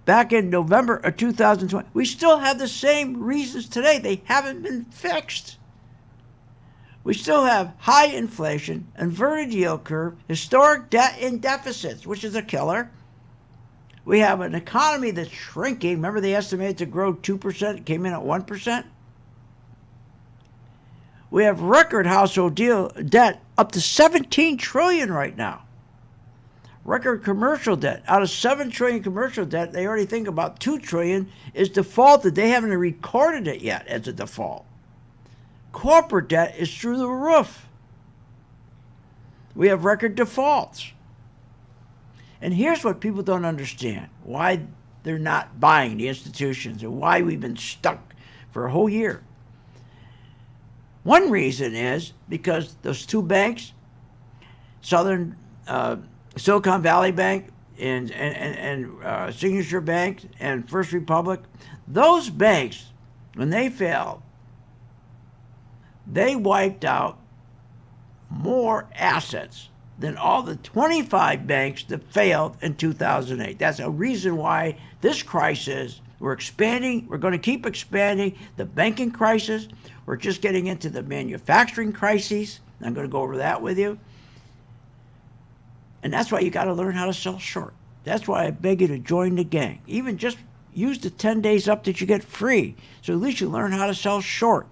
back in November of 2020, we still have the same reasons today. They haven't been fixed. We still have high inflation, inverted yield curve, historic debt and deficits, which is a killer. We have an economy that's shrinking. Remember they estimated to grow 2%, it came in at 1%? We have record household debt up to $17 trillion right now. Record commercial debt. Out of $7 trillion commercial debt, they already think about $2 trillion is defaulted. They haven't recorded it yet as a default. Corporate debt is through the roof. We have record defaults. And here's what people don't understand. Why they're not buying the institutions and why we've been stuck for a whole year. One reason is because those two banks, Silicon Valley Bank and Signature Bank and First Republic, those banks, when they failed, they wiped out more assets than all the 25 banks that failed in 2008. That's a reason why this crisis, we're expanding, we're going to keep expanding the banking crisis. We're just getting into the manufacturing crises. I'm going to go over that with you. And that's why you got to learn how to sell short. That's why I beg you to join the gang. Even just use the 10 days up that you get free. So at least you learn how to sell short.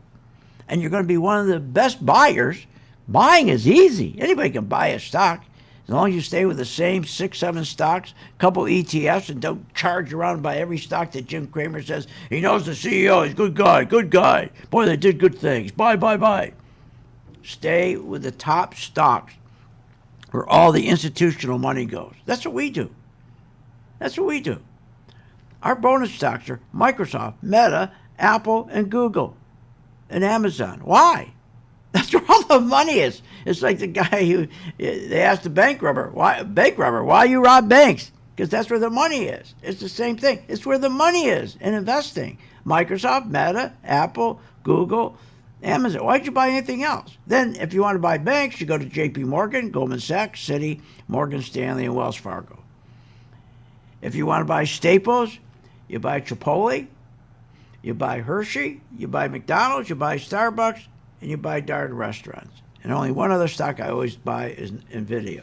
And you're going to be one of the best buyers. Buying is easy. Anybody can buy a stock as long as you stay with the same 6-7 stocks, a couple ETFs, and don't charge around by every stock that Jim Cramer says he knows the CEO. He's a good guy, good guy. Boy, they did good things. Buy. Stay with the top stocks where all the institutional money goes. That's what we do. Our bonus stocks are Microsoft, Meta, Apple, and Google, and Amazon. Why? That's where all the money is. It's like the guy who, they asked the bank robber, why you rob banks? Because that's where the money is. It's the same thing. It's where the money is in investing. Microsoft, Meta, Apple, Google, Amazon. Why'd you buy anything else? Then if you want to buy banks, you go to JP Morgan, Goldman Sachs, Citi, Morgan Stanley, and Wells Fargo. If you want to buy staples, you buy Chipotle, you buy Hershey, you buy McDonald's, you buy Starbucks, and you buy Darden Restaurants. And only one other stock I always buy is NVIDIA.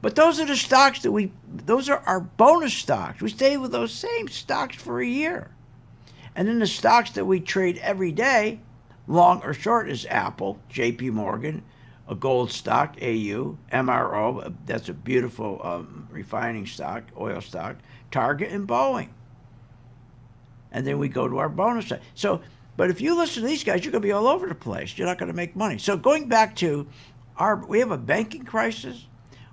But those are the stocks those are our bonus stocks. We stay with those same stocks for a year. And then the stocks that we trade every day, long or short, is Apple, JP Morgan, a gold stock, AU, MRO, that's a beautiful refining stock, oil stock, Target, and Boeing. And then we go to our bonus stock. But if you listen to these guys, you're going to be all over the place. You're not going to make money. So going back to we have a banking crisis.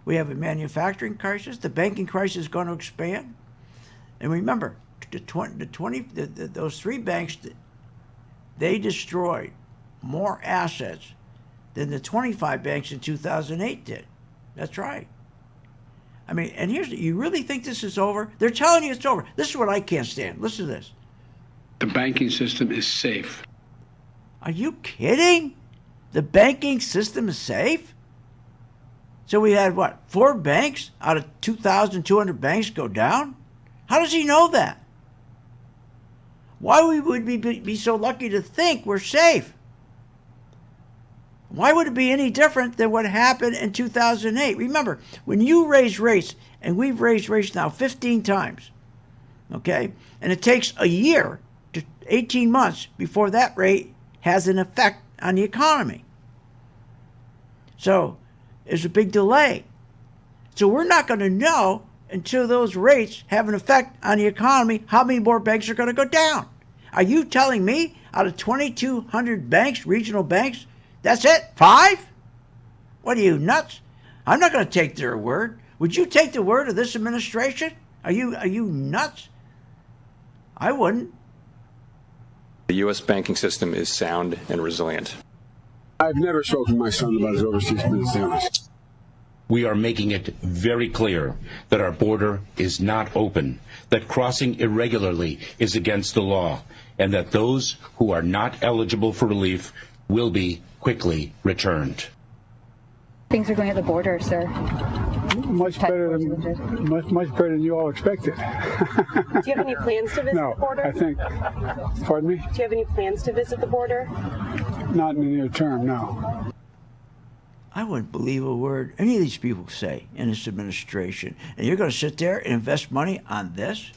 We have a manufacturing crisis. The banking crisis is going to expand. And remember, those three banks, they destroyed more assets than the 25 banks in 2008 did. That's right. I mean, and you really think this is over? They're telling you it's over. This is what I can't stand. Listen to this. The banking system is safe. Are you kidding? The banking system is safe? So we had, 4 banks out of 2,200 banks go down? How does he know that? Why would we be so lucky to think we're safe? Why would it be any different than what happened in 2008? Remember, when you raise rates, and we've raised rates now 15 times, okay, and it takes a year to 18 months before that rate has an effect on the economy. So there's a big delay. So we're not going to know until those rates have an effect on the economy how many more banks are going to go down. Are you telling me out of 2,200 banks, regional banks, that's it? 5? What are you, nuts? I'm not going to take their word. Would you take the word of this administration? Are you nuts? I wouldn't. The U.S. banking system is sound and resilient. I've never spoken to my son about his overseas business dealings. We are making it very clear that our border is not open, that crossing irregularly is against the law, and that those who are not eligible for relief will be quickly returned. Things are going at the border, sir. Much better than you all expected. Do you have any plans to visit the border? I think. Pardon me? Do you have any plans to visit the border? Not in the near term, no. I wouldn't believe a word any of these people say in this administration. And you're going to sit there and invest money on this?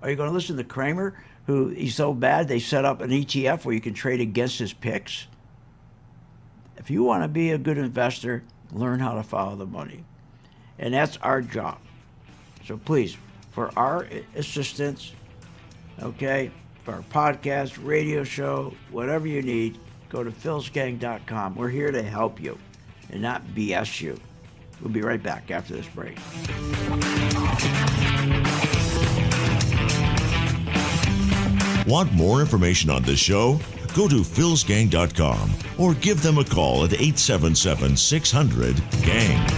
Are you going to listen to Cramer, who he's so bad they set up an ETF where you can trade against his picks? If you want to be a good investor, learn how to follow the money. And that's our job. So please, for our assistance, okay, for our podcast, radio show, whatever you need, go to philsgang.com. We're here to help you and not BS you. We'll be right back after this break. Want more information on this show? Go to philsgang.com or give them a call at 877-600-GANG.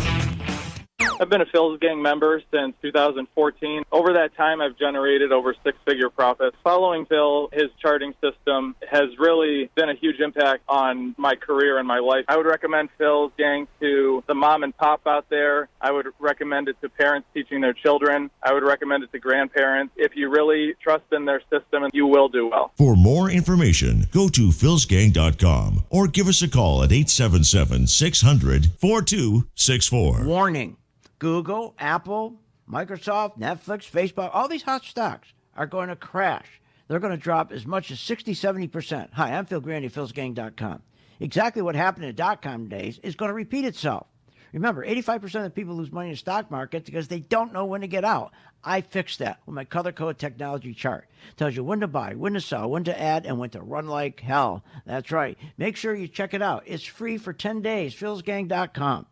I've been a Phil's Gang member since 2014. Over that time, I've generated over six-figure profits. Following Phil, his charting system has really been a huge impact on my career and my life. I would recommend Phil's Gang to the mom and pop out there. I would recommend it to parents teaching their children. I would recommend it to grandparents. If you really trust in their system, you will do well. For more information, go to philsgang.com or give us a call at 877-600-4264. Warning. Google, Apple, Microsoft, Netflix, Facebook, all these hot stocks are going to crash. They're going to drop as much as 60-70%. Hi, I'm Phil Grandy, philsgang.com. Exactly what happened in the .com days is going to repeat itself. Remember, 85% of people lose money in the stock market because they don't know when to get out. I fixed that with my color code technology chart. It tells you when to buy, when to sell, when to add, and when to run like hell. That's right. Make sure you check it out. It's free for 10 days, philsgang.com.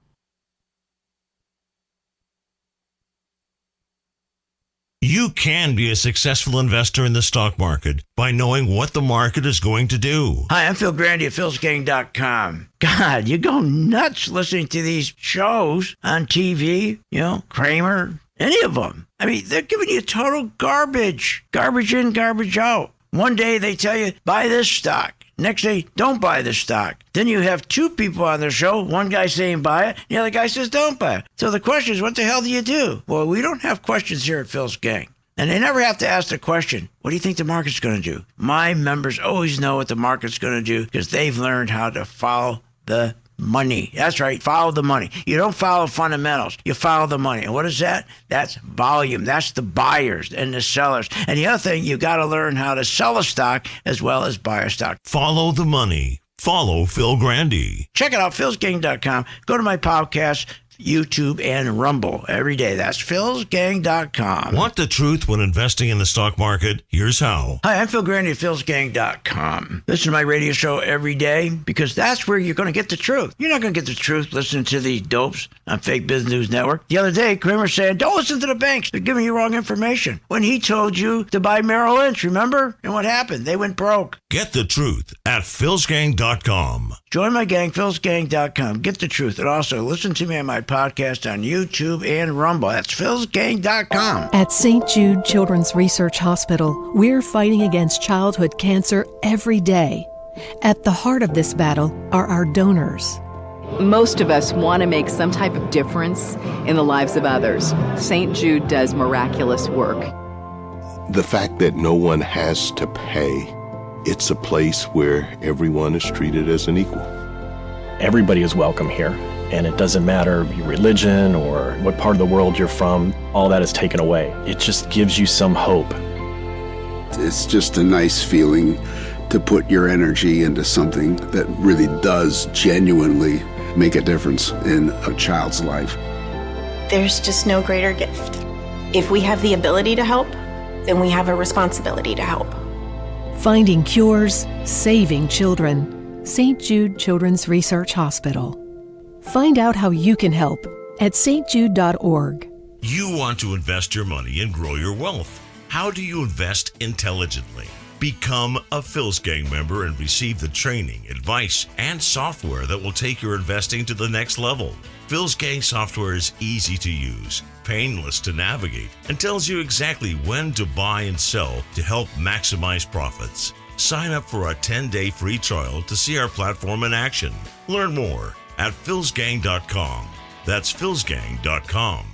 You can be a successful investor in the stock market by knowing what the market is going to do. Hi, I'm Phil Grandy at philsgang.com. God, you go nuts listening to these shows on TV, Kramer, any of them. I mean, they're giving you total garbage. Garbage in, garbage out. One day they tell you, buy this stock. Next day, don't buy this stock. Then you have two people on their show, one guy saying buy it, the other guy says don't buy it. So the question is, what the hell do you do? Well, we don't have questions here at Phil's Gang. And they never have to ask the question, what do you think the market's going to do? My members always know what the market's going to do because they've learned how to follow the money. That's right. Follow the money. You don't follow fundamentals. You follow the money. And what is that? That's volume. That's the buyers and the sellers. And the other thing, you got to learn how to sell a stock as well as buy a stock. Follow the money. Follow Phil Grandy. Check it out, philsgang.com. Go to my podcast, YouTube, and Rumble every day. That's philsgang.com. Want the truth when investing in the stock market? Here's how. Hi, I'm Phil Grandy at philsgang.com. Listen to my radio show every day because that's where you're going to get the truth. You're not going to get the truth listening to these dopes on Fake Business News Network. The other day, Kramer said, don't listen to the banks. They're giving you wrong information. When he told you to buy Merrill Lynch, remember? And what happened? They went broke. Get the truth at philsgang.com. Join my gang, philsgang.com. Get the truth. And also listen to me on my podcast on YouTube and Rumble. That's philsgang.com. At St. Jude Children's Research Hospital, we're fighting against childhood cancer every day. At the heart of this battle are our donors. Most of us want to make some type of difference in the lives of others. St. Jude does miraculous work. The fact that no one has to pay, it's a place where everyone is treated as an equal. Everybody is welcome here, and it doesn't matter your religion or what part of the world you're from, all that is taken away. It just gives you some hope. It's just a nice feeling to put your energy into something that really does genuinely make a difference in a child's life. There's just no greater gift. If we have the ability to help, then we have a responsibility to help. Finding cures, saving children. St. Jude Children's Research Hospital. Find out how you can help at stjude.org. You want to invest your money and grow your wealth. How do you invest intelligently? Become a Phil's Gang member and receive the training, advice, and software that will take your investing to the next level. Phil's Gang software is easy to use, painless to navigate, and tells you exactly when to buy and sell to help maximize profits. Sign up for a 10-day free trial to see our platform in action. Learn more at philsgang.com. That's philsgang.com.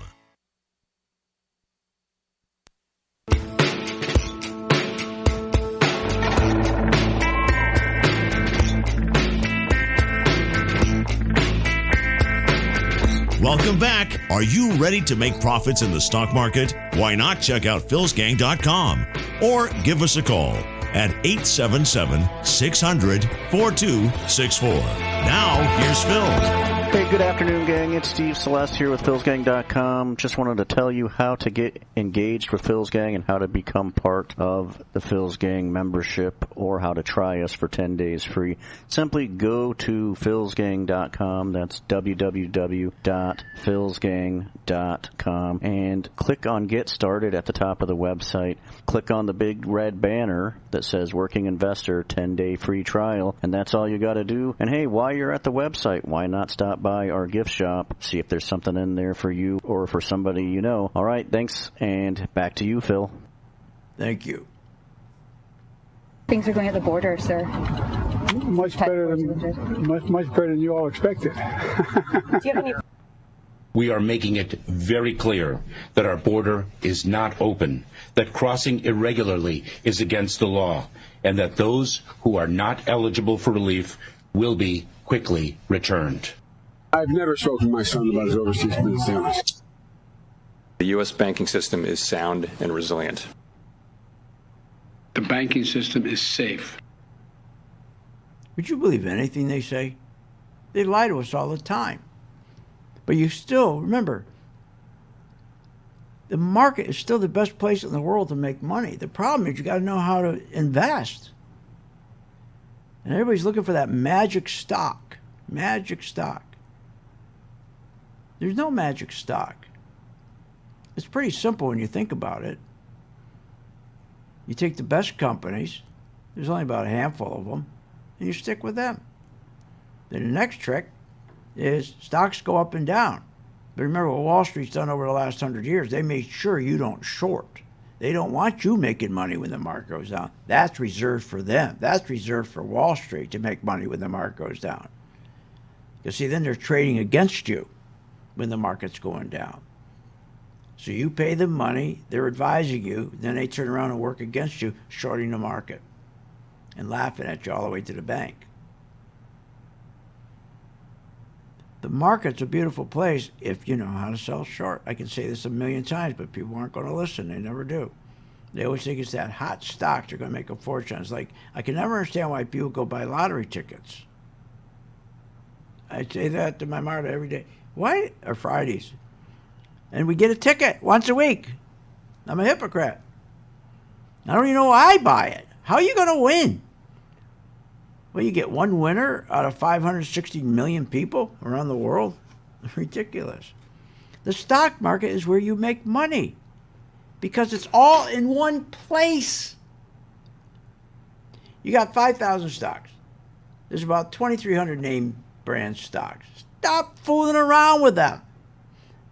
Welcome back. Are you ready to make profits in the stock market? Why not check out philsgang.com or give us a call at 877-600-4264. Now, here's Phil. Hey, good afternoon, gang. It's Steve Celeste here with philsgang.com. Just wanted to tell you how to get engaged with Phil's Gang and how to become part of the Phil's Gang membership or how to try us for 10 days free. Simply go to philsgang.com. That's www.philsgang.com and click on Get Started at the top of the website. Click on the big red banner that says Working Investor 10-day free trial, and that's all you got to do. And hey, while you're at the website, why not stop by our gift shop, see if there's something in there for you or for somebody you know. All right, thanks, and back to you, Phil. Thank you. Things are going at the border, sir. Much better than you all expected. Do you have any? We are making it very clear that our border is not open, that crossing irregularly is against the law, and that those who are not eligible for relief will be quickly returned. I've never spoken to my son about his overseas business dealings. The U.S. banking system is sound and resilient. The banking system is safe. Would you believe anything they say? They lie to us all the time. But you still, remember, the market is still the best place in the world to make money. The problem is you got to know how to invest. And everybody's looking for that magic stock. Magic stock. There's no magic stock. It's pretty simple when you think about it. You take the best companies, there's only about a handful of them, and you stick with them. Then the next trick is stocks go up and down. But remember what Wall Street's done over the last 100 years. They made sure you don't short. They don't want you making money when the market goes down. That's reserved for them. That's reserved for Wall Street to make money when the market goes down. You see, then they're trading against you when the market's going down. So you pay them money, they're advising you, then they turn around and work against you, shorting the market and laughing at you all the way to the bank. The market's a beautiful place if you know how to sell short. I can say this a million times, but people aren't going to listen. They never do. They always think it's that hot stock they're going to make a fortune. It's like, I can never understand why people go buy lottery tickets. I say that to my Marta every day. Why? Or Fridays. And we get a ticket once a week. I'm a hypocrite. I don't even know why I buy it. How are you going to win? Well, you get one winner out of 560 million people around the world? Ridiculous. The stock market is where you make money because it's all in one place. You got 5,000 stocks. There's about 2,300 name brand stocks. Stop fooling around with them.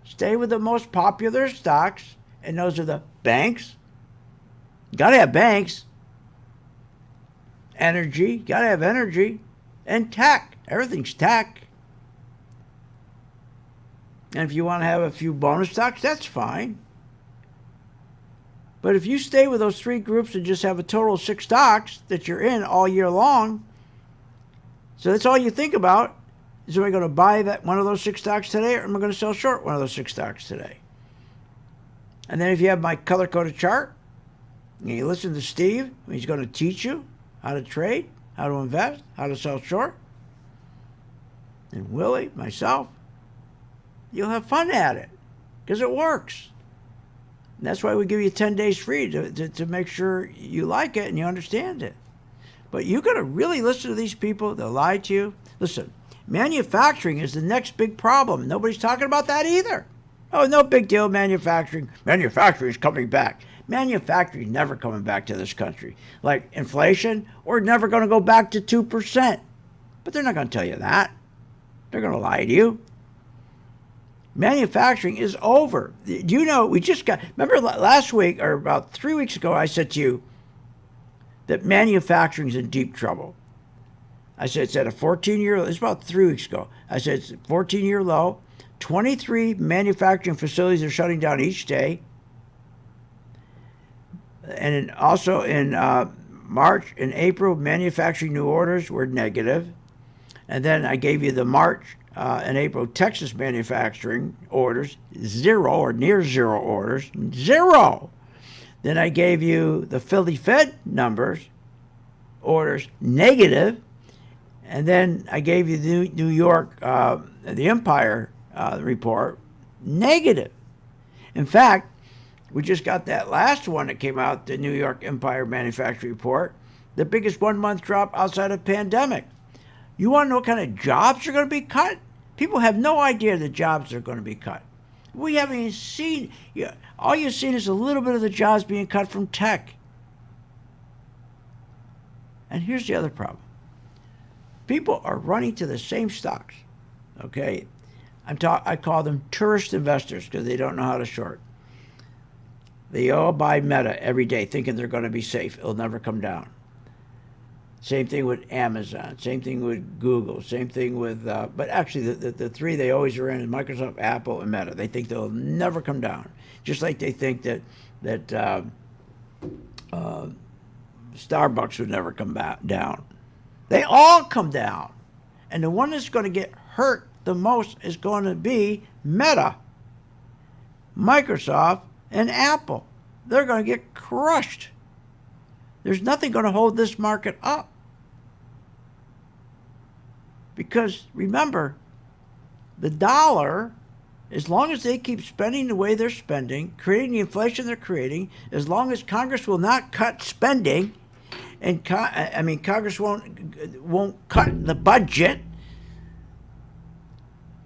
Stay with the most popular stocks, and those are the banks. You got to have banks. Energy, got to have energy. And tech. Everything's tech. And if you want to have a few bonus stocks, that's fine. But if you stay with those three groups and just have a total of 6 stocks that you're in all year long, so that's all you think about, is am I going to buy that one of those 6 stocks today, or am I going to sell short one of those 6 stocks today? And then if you have my color-coded chart, and you listen to Steve, he's going to teach you how to trade, how to invest, how to sell short. And Willie, myself, you'll have fun at it because it works. And that's why we give you 10 days free to make sure you like it and you understand it. But you got to really listen to these people. They'll lie to you. Listen, manufacturing is the next big problem. Nobody's talking about that either. Oh, no big deal, manufacturing. Manufacturing is coming back. Manufacturing is never coming back to this country. Like inflation, we're never going to go back to 2%. But they're not going to tell you that. They're going to lie to you. Manufacturing is over. You know, we just got, remember last week or about 3 weeks ago, I said to you that manufacturing is in deep trouble. I said it's at a 14-year, it's about 3 weeks ago. I said it's a 14-year low. 23 manufacturing facilities are shutting down each day. And also in March and April, manufacturing new orders were negative. And then I gave you the March and April Texas manufacturing orders, 0 or near 0 orders, 0. Then I gave you the Philly Fed numbers, orders negative. And then I gave you the New York the Empire report, negative. In fact, we just got that last one that came out, the New York Empire Manufacturing Report, the biggest 1 month drop outside of pandemic. You want to know what kind of jobs are going to be cut? People have no idea the jobs are going to be cut. We haven't even seen, all you've seen is a little bit of the jobs being cut from tech. And here's the other problem. People are running to the same stocks, okay? I call them tourist investors because they don't know how to short. They all buy Meta every day thinking they're going to be safe. It'll never come down. Same thing with Amazon. Same thing with Google. Same thing with, but actually the three they always are in is Microsoft, Apple, and Meta. They think they'll never come down. Just like they think that Starbucks would never come back down. They all come down. And the one that's going to get hurt the most is going to be Meta, Microsoft, and Apple. They're going to get crushed. There's nothing going to hold this market up. Because remember, the dollar, as long as they keep spending the way they're spending, creating the inflation they're creating, as long as Congress will not cut spending, and Congress won't cut the budget,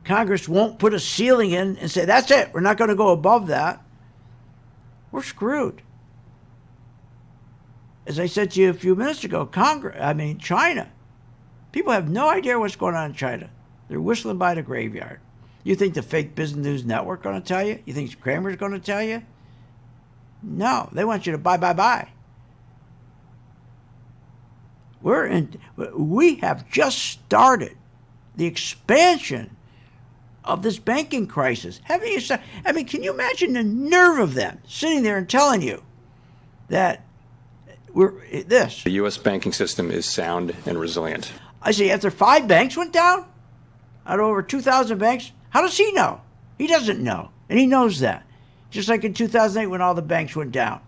Congress won't put a ceiling in and say, that's it, we're not going to go above that, we're screwed. As I said to you a few minutes ago, China. People have no idea what's going on in China. They're whistling by the graveyard. You think the fake Business News Network going to tell you? You think Kramer's going to tell you? No, they want you to buy. We have just started the expansion of this banking crisis. Can you imagine the nerve of them sitting there and telling you that the U.S. banking system is sound and resilient. I say after 5 banks went down, out of over 2,000 banks, how does he know? He doesn't know, and he knows that. Just like in 2008 when all the banks went down.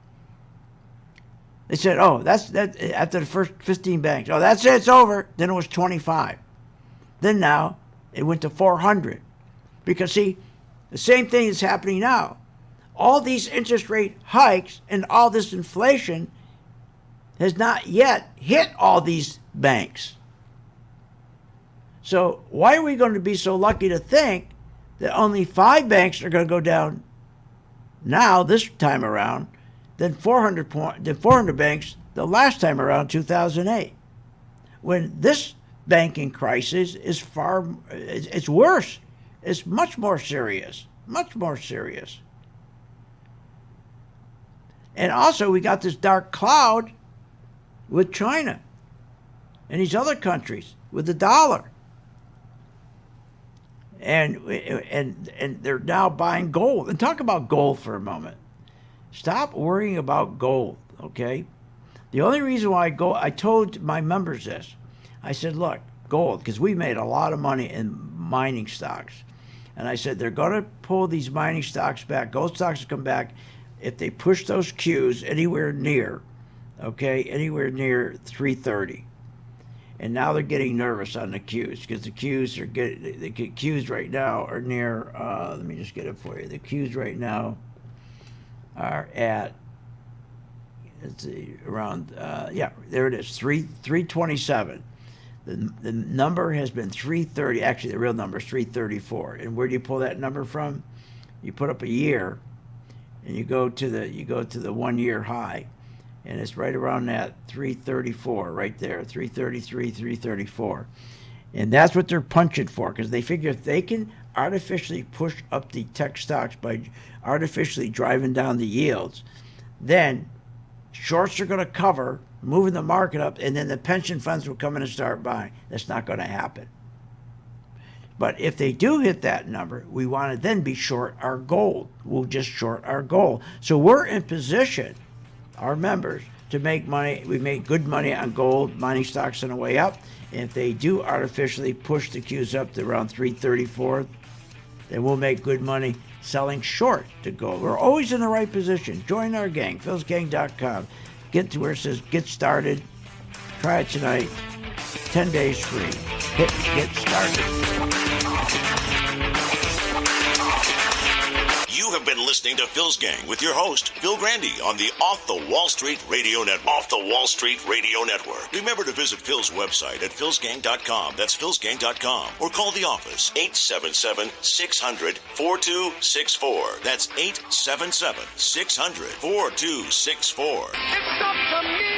They said, that's after the first 15 banks. Oh, that's it, it's over. Then it was 25. Then now it went to 400. Because, see, the same thing is happening now. All these interest rate hikes and all this inflation has not yet hit all these banks. So why are we going to be so lucky to think that only 5 banks are going to go down now, this time around, than 400 banks the last time around, 2008, when this banking crisis is it's worse. It's much more serious. And also we got this dark cloud with China and these other countries with the dollar. And they're now buying gold. And talk about gold for a moment. Stop worrying about gold, okay? The only reason why I told my members this. I said, look, gold, because we made a lot of money in mining stocks. And I said, they're going to pull these mining stocks back. Gold stocks will come back if they push those Qs anywhere near 330. And now they're getting nervous on the Qs because the Qs right now are near, let me just get it for you. The Qs right now are at, let's see, around, there it is, 327. The number has been 330. Actually, the real number is 334. And where do you pull that number from? You put up a year, and you go to the 1 year high, and it's right around that 334 right there, 333, 334. And that's what they're punching for, because they figure if they can artificially push up the tech stocks by artificially driving down the yields, then shorts are going to cover, moving the market up, and then the pension funds will come in and start buying. That's not going to happen. But if they do hit that number, we want to then be short our gold. We'll just short our gold. So we're in position, our members, to make money. We make good money on gold, mining stocks on the way up. And if they do artificially push the Qs up to around 334, then we'll make good money selling short to gold. We're always in the right position. Join our gang, philsgang.com. Get to where it says get started. Try it tonight. 10 days free. Hit get started. You've been listening to Phil's Gang with your host, Phil Grandy, on the Off the Wall Street Radio Network. Remember to visit Phil's website at philsgang.com. That's philsgang.com. Or call the office, 877-600-4264. That's 877-600-4264. It's up to me.